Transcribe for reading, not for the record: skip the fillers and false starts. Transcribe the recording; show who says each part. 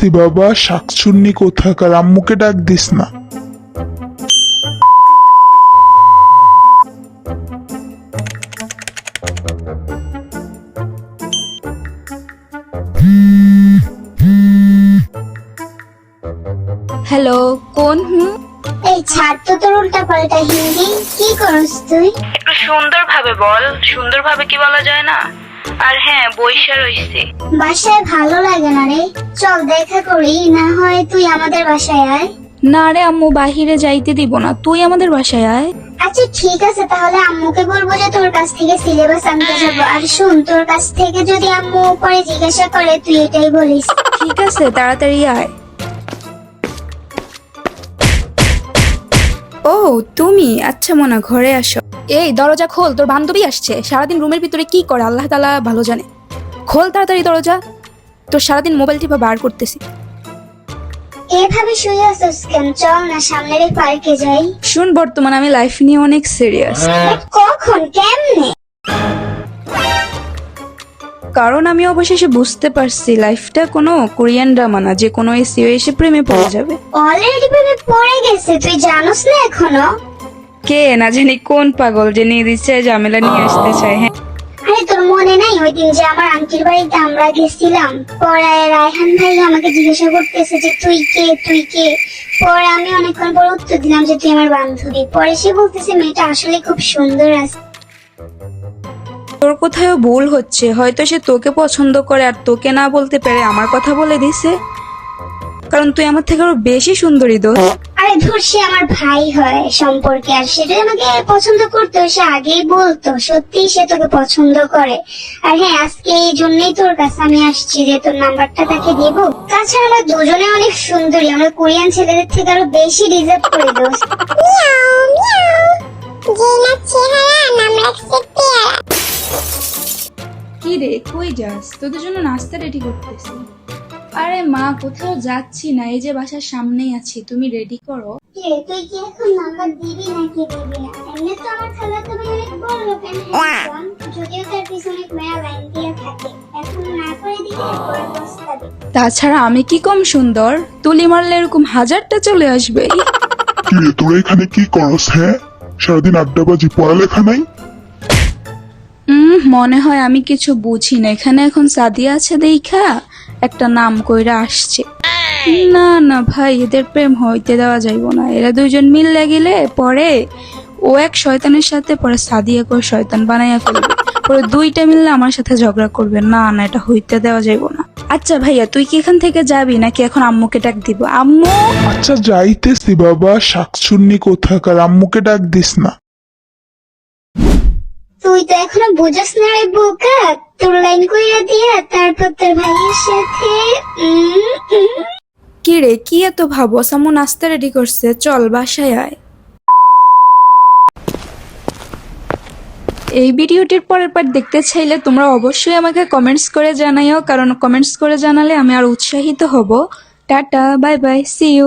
Speaker 1: যাইতেছি বাবা, শাকচুন্নি কোথাকার, আম্মুকে ডাক দিস না।
Speaker 2: হ্যালো, কোন?
Speaker 3: এই ছাড় তো তোর উল্টা পাল্টা হিন্দি, কি করস তুই?
Speaker 4: একটু সুন্দরভাবে বল। সুন্দরভাবে কি বলা যায় না? আর হ্যাঁ, বইসা রইছি।
Speaker 3: বাসায় ভালো লাগে না রে, চল দেখা করি, না হয় তুই আমাদের বাসায় আয়।
Speaker 2: না রে আম্মু, বাহিরে যাইতে দিব না, তুই আমাদের বাসায় আয়।
Speaker 3: আচ্ছা ঠিক আছে, তাহলে আম্মুকে বলবো যে তোর কাছ থেকে সিলেবাস আনতে যাবো। আর শুন, তোর কাছ থেকে যদি আম্মু পরে জিজ্ঞাসা করে তুই এটাই বলিস।
Speaker 2: ঠিক আছে, তাড়াতাড়ি আয়। ও তুমি, আচ্ছা মোনা, ঘরে আসো। এই দরজা খোল, তোর বান্ধবী আসছে। সারাদিন রুমের ভিতরে কি করে আল্লাহ তাআলা ভালো জানে। খোল তাড়াতাড়ি দরজা, তোর সারাদিন মোবাইল টিপা বার করতেছি।
Speaker 3: এভাবে শুয়ে আসছিস কেন? চল না সামনের এই পার্কে যাই।
Speaker 2: শুন, বর্তমানে আমি লাইফ নিয়ে অনেক সিরিয়াস।
Speaker 3: কখন, কেমনে?
Speaker 2: কারণ আমি অবশেষে বুঝতে পারছি লাইফটা কোনো কোরিয়ান ড্রামা না যে কোনো এসিও এসে প্রেমে পড়ে যাবে।
Speaker 3: অলরেডি প্রেমে পড়ে গেছে, তুই জানোস না এখনো?
Speaker 2: কে না জানি কোন পাগল যে নিয়ে দিচ্ছে ঝামেলা নিয়ে আসতে চায়। হ্যাঁ,
Speaker 3: আরে তোর মনে নাই ওই দিন যে আমার আন্টির বাড়িতে আমরা গেছিলাম? পরে রায়হান ভাই আমাকে জিজ্ঞাসা করতেছে যে তুই কে, তুই কে। পরে আমি অনেকক্ষণ পর উত্তর দিলাম যে তুই আমার বান্ধবী। পরে সে বলতেছে মেয়েটা আসলে খুব সুন্দর আছে।
Speaker 2: তোর কোথাও ভুল হচ্ছে, হয়তো সে তোকে পছন্দ করে আর তোকে না বলতে পেরে আমার কথা বলে দিছে, কারণ তুই আমার থেকে আরো বেশি সুন্দরী দোস্ত।
Speaker 3: আরে ধর, সে আমার ভাই হয় সম্পর্কে, আর সেটা আমাকে পছন্দ করতো সে আগেই বলতো। সত্যি সে তোকে পছন্দ করে। আর হ্যাঁ, আজকে এই জন্যই তোর কাছে আমি আসছি যে তোর নাম্বারটা তাকে দেব। তাছাড়া আমরা দুজনে অনেক সুন্দরী, আমরা কোরিয়ান ছেলেদের থেকে আরো বেশি ডিজার্ভ করি দোস্ত।
Speaker 2: কি রে, কই যাস? তোদের জন্য নাস্তা রেডি করতেছি। আরে মা, কোথাও যাচ্ছি না, এই যে বাসার সামনেই আছি, তুমি রেডি করো।
Speaker 3: তুই কি এখন নাম্বার দিবি নাকি দিবি না? এমনি তো আমার খালাতো ভাই অনেক বড় লোক, যদিও তার পিছনে মেয়া লাইন দিয়ে থাকে। এখন না করে দিলে পরে পস্তাবি।
Speaker 2: তাছাড়া আমি কি কম সুন্দর? তুলি মারলে এরকম হাজারটা চলে আসবে।
Speaker 1: কিরে তোরা এখানে কি করস? হ্যাঁ, সারাদিন আড্ডাবাজি, পড়ালেখা নাই?
Speaker 2: মনে হয় আমি কিছু বুঝি না। এখানে এখন সাদিয়া আছে দেখা একটা নাম কইরা আসছে। না না ভাই, এদের প্রেম হইতে দেওয়া যাইব না। এরা দুইজন মিললে গেলে পরে ও এক শয়তানের সাথে, পরে সাদিয়াকে শয়তান বানাইয়া করবে, পরে দুইটা মিললে আমার সাথে ঝগড়া করবে। না না, এটা হইতে দেওয়া যাইব না। আচ্ছা ভাইয়া, তুই কি এখান থেকে যাবি নাকি এখন আম্মুকে ডাক দিব? আম্মু।
Speaker 1: আচ্ছা যাইতেছি বাবা, শাকচুন্নি কোথাকার, আম্মুকে ডাক দিস না।
Speaker 3: তুই তো এখনো বুঝস না রে বোকা। তোর লাইন কইরা দিয়া তারপর তোর ভাইয়ের সাথে
Speaker 2: কি রে, কি এত ভাবো? আম্মু নাস্তা রেডি করছে, চল বাসায় আয়। এই ভিডিওটির পরের পার্ট দেখতে চাইলে তোমরা অবশ্যই আমাকে কমেন্টস করে জানাইও, কারণ কমেন্টস করে জানালে আমি আর উৎসাহিত হব। Tata, bye bye, see you.